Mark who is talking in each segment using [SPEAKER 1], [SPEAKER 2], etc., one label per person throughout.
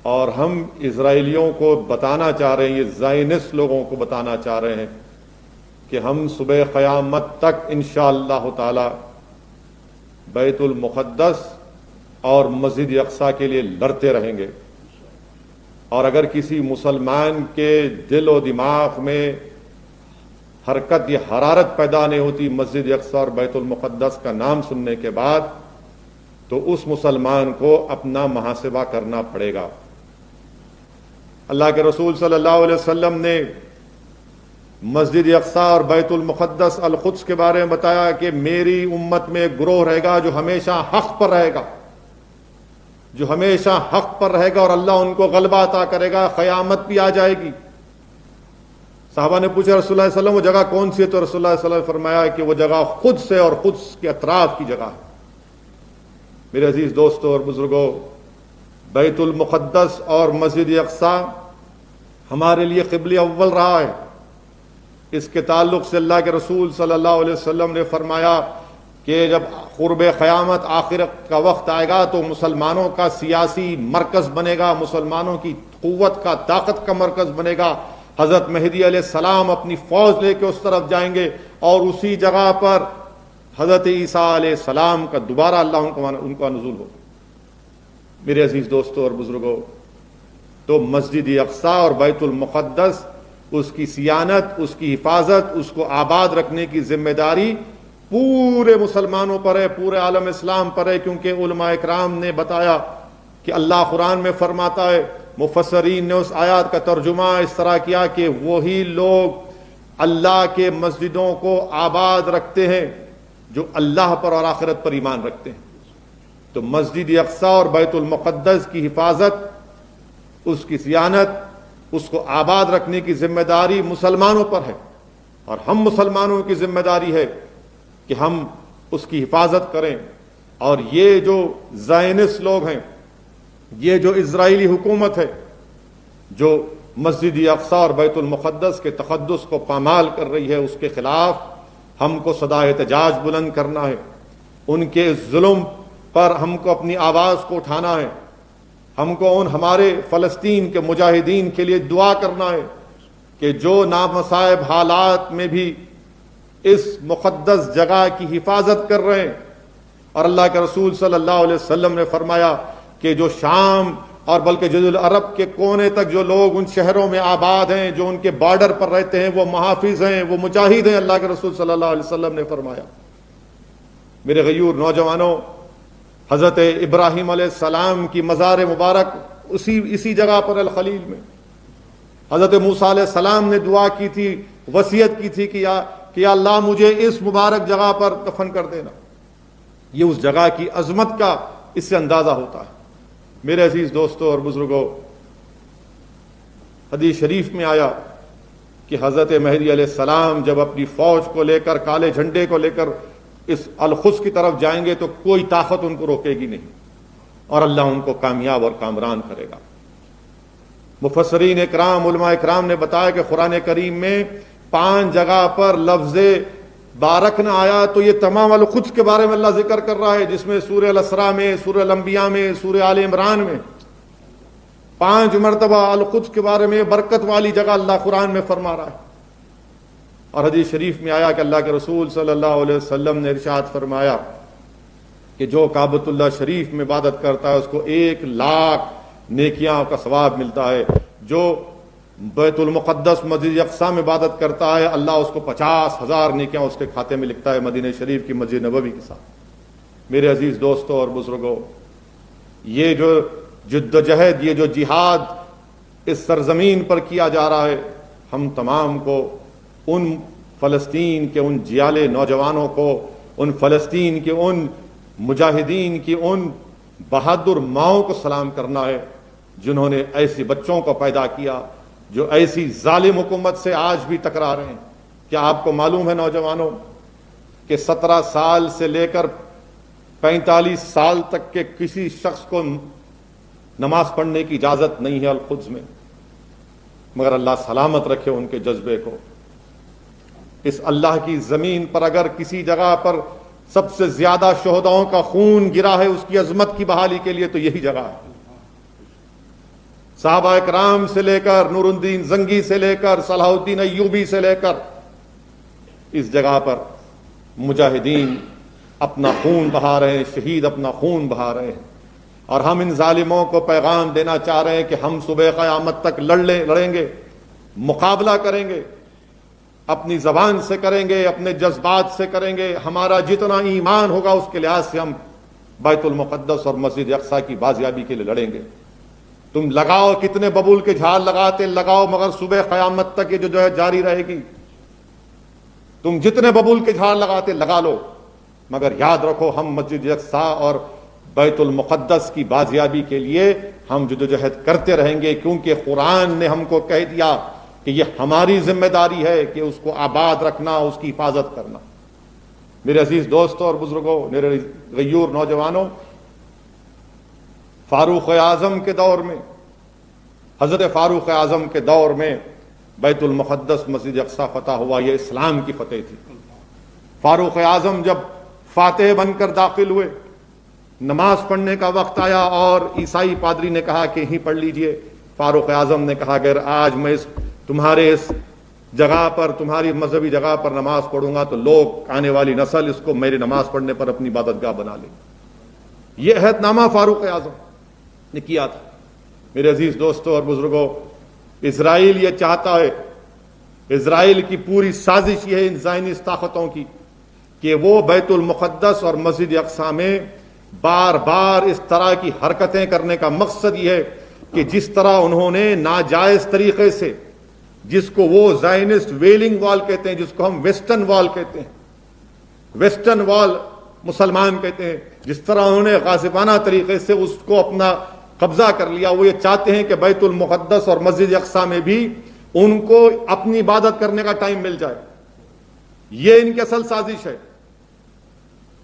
[SPEAKER 1] اور ہم اسرائیلیوں کو بتانا چاہ رہے ہیں، یہ زائنسٹ لوگوں کو بتانا چاہ رہے ہیں کہ ہم صبح قیامت تک انشاءاللہ تعالی بیت المقدس اور مسجد اقصیٰ کے لیے لڑتے رہیں گے. اور اگر کسی مسلمان کے دل و دماغ میں حرکت یا حرارت پیدا نہیں ہوتی مسجد اقصیٰ اور بیت المقدس کا نام سننے کے بعد، تو اس مسلمان کو اپنا محاسبہ کرنا پڑے گا. اللہ کے رسول صلی اللہ علیہ وسلم نے مسجد اقصیٰ اور بیت المقدس القدس کے بارے میں بتایا کہ میری امت میں ایک گروہ رہے گا جو ہمیشہ حق پر رہے گا، جو ہمیشہ حق پر رہے گا، اور اللہ ان کو غلبہ عطا کرے گا، قیامت بھی آ جائے گی. صحابہ نے پوچھا رسول اللہ صلی اللہ علیہ وسلم وہ جگہ کون سی ہے؟ تو رسول اللہ صلی اللہ علیہ وسلم نے فرمایا کہ وہ جگہ خود سے اور خود کے اطراف کی جگہ ہے. میرے عزیز دوستوں اور بزرگوں، بیت المقدس اور مسجد اقصیٰ ہمارے لیے قبلہ اول رہا ہے. اس کے تعلق سے اللہ کے رسول صلی اللہ علیہ وسلم نے فرمایا کہ جب قرب قیامت آخرت کا وقت آئے گا تو مسلمانوں کا سیاسی مرکز بنے گا، مسلمانوں کی قوت کا، طاقت کا مرکز بنے گا. حضرت مہدی علیہ السلام اپنی فوج لے کے اس طرف جائیں گے اور اسی جگہ پر حضرت عیسیٰ علیہ السلام کا دوبارہ اللہ ان کا نزول ہوگا. میرے عزیز دوستوں اور بزرگوں، تو مسجد اقصیٰ اور بیت المقدس، اس کی صیانت، اس کی حفاظت، اس کو آباد رکھنے کی ذمہ داری پورے مسلمانوں پر ہے، پورے عالم اسلام پر ہے. کیونکہ علماء اکرام نے بتایا کہ اللہ قرآن میں فرماتا ہے، مفسرین نے اس آیات کا ترجمہ اس طرح کیا کہ وہی لوگ اللہ کے مسجدوں کو آباد رکھتے ہیں جو اللہ پر اور آخرت پر ایمان رکھتے ہیں. تو مسجد اقصیٰ اور بیت المقدس کی حفاظت، اس کی صیانت، اس کو آباد رکھنے کی ذمہ داری مسلمانوں پر ہے، اور ہم مسلمانوں کی ذمہ داری ہے کہ ہم اس کی حفاظت کریں. اور یہ جو زائنسٹ لوگ ہیں، یہ جو اسرائیلی حکومت ہے جو مسجد اقصیٰ اور بیت المقدس کے تقدس کو پامال کر رہی ہے، اس کے خلاف ہم کو صدا احتجاج بلند کرنا ہے. ان کے ظلم پر ہم کو اپنی آواز کو اٹھانا ہے. ہم کو ہمارے فلسطین کے مجاہدین کے لیے دعا کرنا ہے کہ جو نامصائب حالات میں بھی اس مقدس جگہ کی حفاظت کر رہے ہیں. اور اللہ کے رسول صلی اللہ علیہ وسلم نے فرمایا کہ جو شام اور بلکہ جزیرۃ العرب کے کونے تک جو لوگ ان شہروں میں آباد ہیں، جو ان کے بارڈر پر رہتے ہیں، وہ محافظ ہیں، وہ مجاہد ہیں. اللہ کے رسول صلی اللہ علیہ وسلم نے فرمایا. میرے غیور نوجوانوں، حضرت ابراہیم علیہ السلام کی مزار مبارک اسی جگہ پر الخلیل میں. حضرت موسیٰ علیہ السلام نے دعا کی تھی، وصیت کی تھی کہ یا اللہ مجھے اس مبارک جگہ پر دفن کر دینا. یہ اس جگہ کی عظمت کا اس سے اندازہ ہوتا ہے. میرے عزیز دوستوں اور بزرگوں، حدیث شریف میں آیا کہ حضرت مہدی علیہ السلام جب اپنی فوج کو لے کر، کالے جھنڈے کو لے کر اس القدس کی طرف جائیں گے تو کوئی طاقت ان کو روکے گی نہیں، اور اللہ ان کو کامیاب اور کامران کرے گا. مفسرین اکرام، علماء اکرام نے بتایا کہ قرآن کریم میں 5 جگہ پر لفظ بارک نہ آیا تو یہ تمام القدس کے بارے میں اللہ ذکر کر رہا ہے، جس میں سورہ الاسراء میں، سورہ الانبیاء میں، سورہ آل عمران میں 5 مرتبہ القدس کے بارے میں برکت والی جگہ اللہ قرآن میں فرما رہا ہے. اور حدیث شریف میں آیا کہ اللہ کے رسول صلی اللہ علیہ وسلم نے ارشاد فرمایا کہ جو کعبۃ اللہ شریف میں عبادت کرتا ہے اس کو 1,00,000 نیکیاں کا ثواب ملتا ہے. جو بیت المقدس مسجد اقصیٰ میں عبادت کرتا ہے اللہ اس کو 50,000 نیکیاں اس کے کھاتے میں لکھتا ہے، مدینہ شریف کی مسجد نبوی کے ساتھ. میرے عزیز دوستوں اور بزرگوں، یہ جو جد و جہد، یہ جو جہاد اس سرزمین پر کیا جا رہا ہے، ہم تمام کو ان فلسطین کے ان جیالے نوجوانوں کو، ان فلسطین کے ان مجاہدین کی ان بہادر ماؤں کو سلام کرنا ہے جنہوں نے ایسے بچوں کو پیدا کیا جو ایسی ظالم حکومت سے آج بھی ٹکرا رہے ہیں. کیا آپ کو معلوم ہے نوجوانوں کہ 17 سال سے لے کر 45 سال تک کے کسی شخص کو نماز پڑھنے کی اجازت نہیں ہے القدس میں، مگر اللہ سلامت رکھے ان کے جذبے کو. اس اللہ کی زمین پر اگر کسی جگہ پر سب سے زیادہ شہداؤں کا خون گرا ہے اس کی عظمت کی بحالی کے لیے تو یہی جگہ ہے. صحابہ کرام سے لے کر نور الدین زنگی سے لے کر صلاح الدین ایوبی سے لے کر اس جگہ پر مجاہدین اپنا خون بہا رہے ہیں، شہید اپنا خون بہا رہے ہیں، اور ہم ان ظالموں کو پیغام دینا چاہ رہے ہیں کہ ہم صبح قیامت تک لڑیں گے، مقابلہ کریں گے، اپنی زبان سے کریں گے، اپنے جذبات سے کریں گے، ہمارا جتنا ایمان ہوگا اس کے لحاظ سے ہم بیت المقدس اور مسجد اقصیٰ کی بازیابی کے لیے لڑیں گے۔ تم لگاؤ، کتنے ببول کے جھاڑ لگاتے لگاؤ، مگر صبح قیامت تک یہ جو ہے جاری رہے گی۔ تم جتنے ببول کے جھاڑ لگاتے لگا لو، مگر یاد رکھو ہم مسجد اقصیٰ اور بیت المقدس کی بازیابی کے لیے ہم جدوجہد کرتے رہیں گے، کیونکہ قرآن نے ہم کو کہہ دیا کہ یہ ہماری ذمہ داری ہے کہ اس کو آباد رکھنا، اس کی حفاظت کرنا۔ میرے عزیز دوستوں اور بزرگوں، میرے غیور نوجوانوں، فاروق اعظم کے دور میں، حضرت فاروق اعظم کے دور میں بیت المقدس مسجد اقصیٰ فتح ہوا۔ یہ اسلام کی فتح تھی۔ فاروق اعظم جب فاتح بن کر داخل ہوئے، نماز پڑھنے کا وقت آیا اور عیسائی پادری نے کہا کہ یہیں پڑھ لیجئے۔ فاروق اعظم نے کہا اگر آج میں تمہارے اس جگہ پر، تمہاری مذہبی جگہ پر نماز پڑھوں گا تو لوگ، آنے والی نسل اس کو میری نماز پڑھنے پر اپنی عبادت گاہ بنا لے۔ یہ عہد نامہ فاروق اعظم نے کیا تھا۔ میرے عزیز دوستوں اور بزرگوں، اسرائیل یہ چاہتا ہے، اسرائیل کی پوری سازش یہ ہے ان زائنسٹ طاقتوں کی کہ وہ بیت المقدس اور مسجد اقصیٰ میں بار بار اس طرح کی حرکتیں کرنے کا مقصد یہ ہے کہ جس طرح انہوں نے ناجائز طریقے سے، جس کو وہ زائنسٹ ویلنگ وال کہتے ہیں، جس کو ہم ویسٹرن وال کہتے ہیں، ویسٹرن وال مسلمان کہتے ہیں، جس طرح انہوں نے غاصبانہ طریقے سے اس کو اپنا قبضہ کر لیا، وہ یہ چاہتے ہیں کہ بیت المقدس اور مسجد اقصیٰ میں بھی ان کو اپنی عبادت کرنے کا ٹائم مل جائے۔ یہ ان کی اصل سازش ہے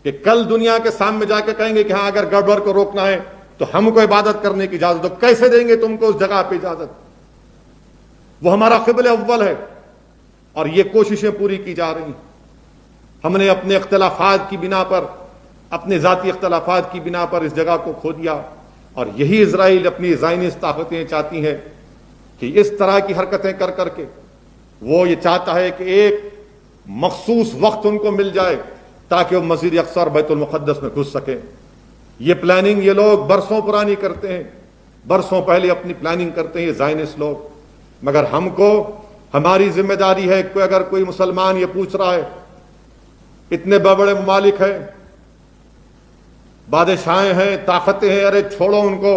[SPEAKER 1] کہ کل دنیا کے سامنے جا کے کہیں گے کہ ہاں اگر گڑبڑ کو روکنا ہے تو ہم کو عبادت کرنے کی اجازت دو۔ کیسے دیں گے تم کو اس جگہ پہ اجازت؟ وہ ہمارا قبلہ اول ہے، اور یہ کوششیں پوری کی جا رہی ہیں۔ ہم نے اپنے اختلافات کی بنا پر، اپنے ذاتی اختلافات کی بنا پر اس جگہ کو کھو دیا، اور یہی اسرائیل اپنی زائنسٹ طاقتیں چاہتی ہیں کہ اس طرح کی حرکتیں کر کر کے وہ یہ چاہتا ہے کہ ایک مخصوص وقت ان کو مل جائے تاکہ وہ مسجد اقصیٰ اور بیت المقدس میں گھس سکیں۔ یہ پلاننگ یہ لوگ برسوں پرانی کرتے ہیں، برسوں پہلے اپنی پلاننگ کرتے ہیں یہ زائنسٹ لوگ، مگر ہم کو ہماری ذمہ داری ہے کہ اگر کوئی مسلمان یہ پوچھ رہا ہے، اتنے بڑے ممالک ہیں، بادشاہیں ہیں، طاقتیں ہیں، ارے چھوڑو ان کو،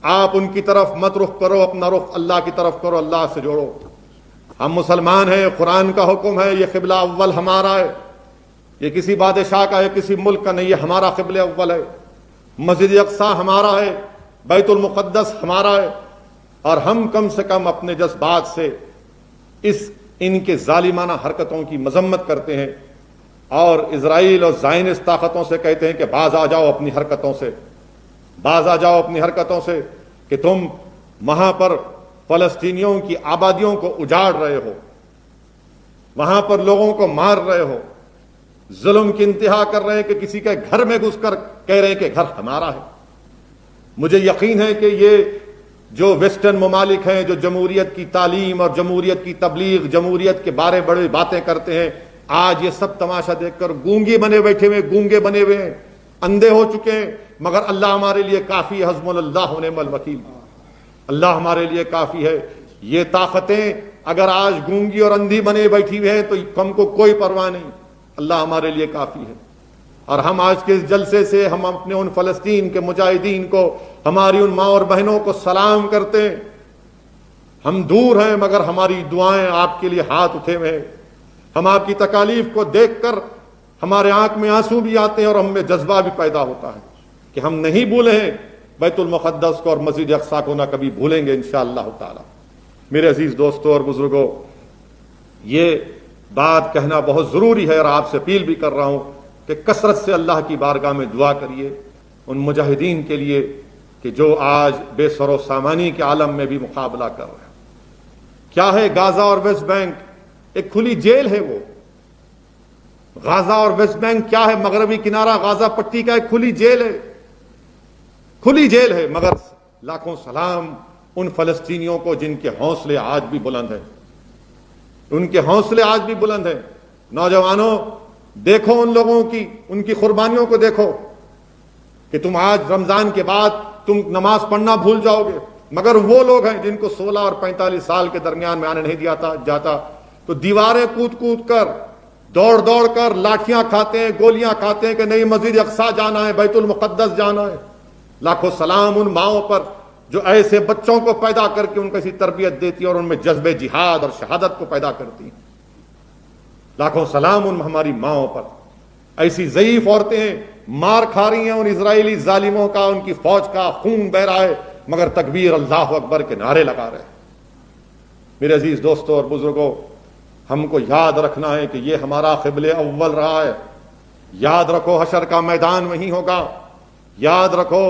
[SPEAKER 1] آپ ان کی طرف مت رخ کرو، اپنا رخ اللہ کی طرف کرو، اللہ سے جوڑو۔ ہم مسلمان ہیں، قرآن کا حکم ہے، یہ قبلہ اول ہمارا ہے، یہ کسی بادشاہ کا ہے، کسی ملک کا نہیں، یہ ہمارا قبلہ اول ہے۔ مسجد اقصیٰ ہمارا ہے، بیت المقدس ہمارا ہے، اور ہم کم سے کم اپنے جذبات سے ان کے ظالمانہ حرکتوں کی مذمت کرتے ہیں، اور اسرائیل اور زائنسٹ طاقتوں سے کہتے ہیں کہ باز آ جاؤ اپنی حرکتوں سے، باز آ جاؤ اپنی حرکتوں سے، کہ تم وہاں پر فلسطینیوں کی آبادیوں کو اجاڑ رہے ہو، وہاں پر لوگوں کو مار رہے ہو، ظلم کی انتہا کر رہے ہیں کہ کسی کے گھر میں گھس کر کہہ رہے ہیں کہ گھر ہمارا ہے۔ مجھے یقین ہے کہ یہ جو ویسٹرن ممالک ہیں، جو جمہوریت کی تعلیم اور جمہوریت کی تبلیغ، جمہوریت کے بارے بڑی باتیں کرتے ہیں، آج یہ سب تماشا دیکھ کر گونگے بنے بیٹھے ہوئے، گونگے بنے ہوئے ہیں، اندھے ہو چکے ہیں، مگر اللہ ہمارے لیے کافی ہے، حسبنا اللہ ونعم الوکیل، اللہ ہمارے لیے کافی ہے۔ یہ طاقتیں اگر آج گونگی اور اندھی بنے بیٹھی ہوئی ہیں تو ہم کو کوئی پرواہ نہیں، اللہ ہمارے لیے کافی ہے۔ اور ہم آج کے اس جلسے سے ہم اپنے ان فلسطین کے مجاہدین کو، ہماری ان ماں اور بہنوں کو سلام کرتے ہیں۔ ہم دور ہیں مگر ہماری دعائیں آپ کے لیے ہاتھ اٹھے ہوئے ہیں۔ ہم آپ کی تکالیف کو دیکھ کر ہمارے آنکھ میں آنسو بھی آتے ہیں اور ہم میں جذبہ بھی پیدا ہوتا ہے کہ ہم نہیں بھولے ہیں بیت المقدس کو اور مسجد اقصیٰ کو، نہ کبھی بھولیں گے انشاءاللہ تعالی۔ میرے عزیز دوستوں اور بزرگوں، یہ بات کہنا بہت ضروری ہے، اور آپ سے اپیل بھی کر رہا ہوں کہ کثرت سے اللہ کی بارگاہ میں دعا کریے ان مجاہدین کے لیے کہ جو آج بے سر و سامانی کے عالم میں بھی مقابلہ کر رہے ہیں۔ کیا ہے غازہ اور ویسٹ بینک؟ ایک کھلی جیل ہے وہ۔ غازہ اور ویسٹ بینک کیا ہے؟ مغربی کنارہ غازہ پٹی کا ایک کھلی جیل ہے، کھلی جیل ہے، مگر لاکھوں سلام ان فلسطینیوں کو جن کے حوصلے آج بھی بلند ہیں، ان کے حوصلے آج بھی بلند ہیں۔ نوجوانوں، دیکھو ان لوگوں کی، ان کی قربانیوں کو دیکھو کہ تم آج رمضان کے بعد تم نماز پڑھنا بھول جاؤ گے، مگر وہ لوگ ہیں جن کو 16 اور 45 سال کے درمیان میں آنے نہیں دیا جاتا، تو دیواریں کود کود کر، دوڑ دوڑ کر لاٹھیاں کھاتے ہیں، گولیاں کھاتے ہیں کہ نہیں مسجد اقصیٰ جانا ہے، بیت المقدس جانا ہے۔ لاکھوں سلام ان ماؤں پر جو ایسے بچوں کو پیدا کر کے ان کو ایسی تربیت دیتی اور ان میں جذبہ جہاد اور شہادت کو پیدا کرتی ہیں۔ لاکھوں سلام ان ہماری ماؤں پر۔ ایسی ضعیف عورتیں مار کھا رہی ہیں ان اسرائیلی ظالموں کا، ان کی فوج کا خون بہ رہا ہے، مگر تکبیر اللہ اکبر کے نعرے لگا رہے ہیں۔ میرے عزیز دوستوں اور بزرگوں، ہم کو یاد رکھنا ہے کہ یہ ہمارا قبلہ اول رہا ہے۔ یاد رکھو حشر کا میدان وہیں ہوگا۔ یاد رکھو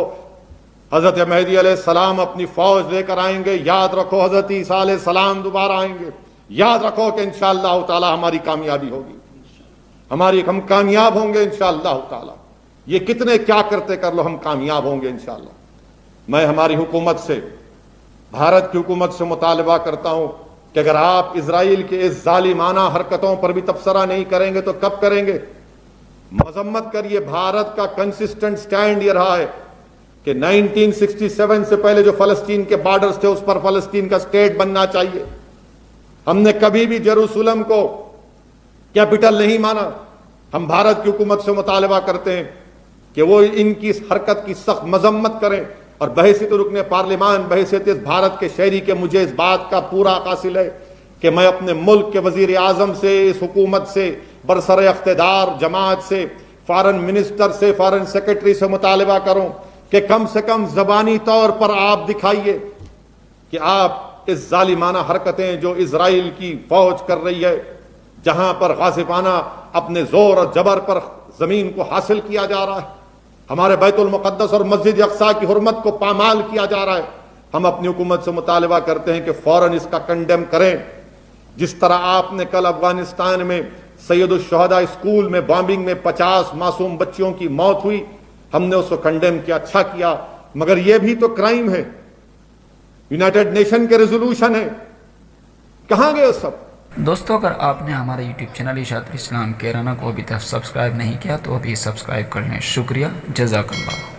[SPEAKER 1] حضرت مہدی علیہ السلام اپنی فوج لے کر آئیں گے۔ یاد رکھو حضرت عیسیٰ علیہ السلام دوبارہ آئیں گے۔ یاد رکھو کہ انشاءاللہ تعالی ہماری کامیابی ہوگی، ہم کامیاب ہوں گے انشاءاللہ تعالی۔ یہ کتنے کیا کرتے کر لو، ہم کامیاب ہوں گے انشاءاللہ۔ میں ہماری حکومت سے، بھارت کی حکومت سے مطالبہ کرتا ہوں کہ اگر آپ اسرائیل کے اس ظالمانہ حرکتوں پر بھی تبصرہ نہیں کریں گے تو کب کریں گے؟ مذمت کریے۔ بھارت کا کنسسٹنٹ سٹینڈ یہ رہا ہے کہ 1967 سے پہلے جو فلسطین کے بارڈرز تھے اس پر فلسطین کا اسٹیٹ بننا چاہیے۔ ہم نے کبھی بھی جیروسلم کو کیپٹل نہیں مانا۔ ہم بھارت کی حکومت سے مطالبہ کرتے ہیں کہ وہ ان کی اس حرکت کی سخت مذمت کریں، اور بحیثیت رکن پارلیمان، بحیثیت اس بھارت کے شہری کے مجھے اس بات کا پورا حاصل ہے کہ میں اپنے ملک کے وزیر اعظم سے، اس حکومت سے، برسر اقتدار جماعت سے، فارن منسٹر سے، فارن سیکرٹری سے مطالبہ کروں کہ کم سے کم زبانی طور پر آپ دکھائیے کہ آپ اس ظالمانہ حرکتیں جو اسرائیل کی فوج کر رہی ہے، جہاں پر غاصبانہ اپنے زور اور جبر پر زمین کو حاصل کیا جا رہا ہے، ہمارے بیت المقدس اور مسجد اقصیٰ کی حرمت کو پامال کیا جا رہا ہے، ہم اپنی حکومت سے مطالبہ کرتے ہیں کہ فوراً اس کا کنڈیم کریں۔ جس طرح آپ نے کل افغانستان میں سید الشہداء اسکول میں بامبنگ میں 50 معصوم بچیوں کی موت ہوئی، ہم نے اس کو کنڈیم کیا، اچھا کیا، مگر یہ بھی تو کرائم ہے، یونائٹڈ نیشن کے ریزولوشن ہے، کہاں گئے سب؟
[SPEAKER 2] دوستو، اگر آپ نے ہمارا یوٹیوب چینل اشاعت الاسلام کیرانہ کو ابھی تک سبسکرائب نہیں کیا تو ابھی سبسکرائب کر لیں۔ شکریہ، جزاک اللہ۔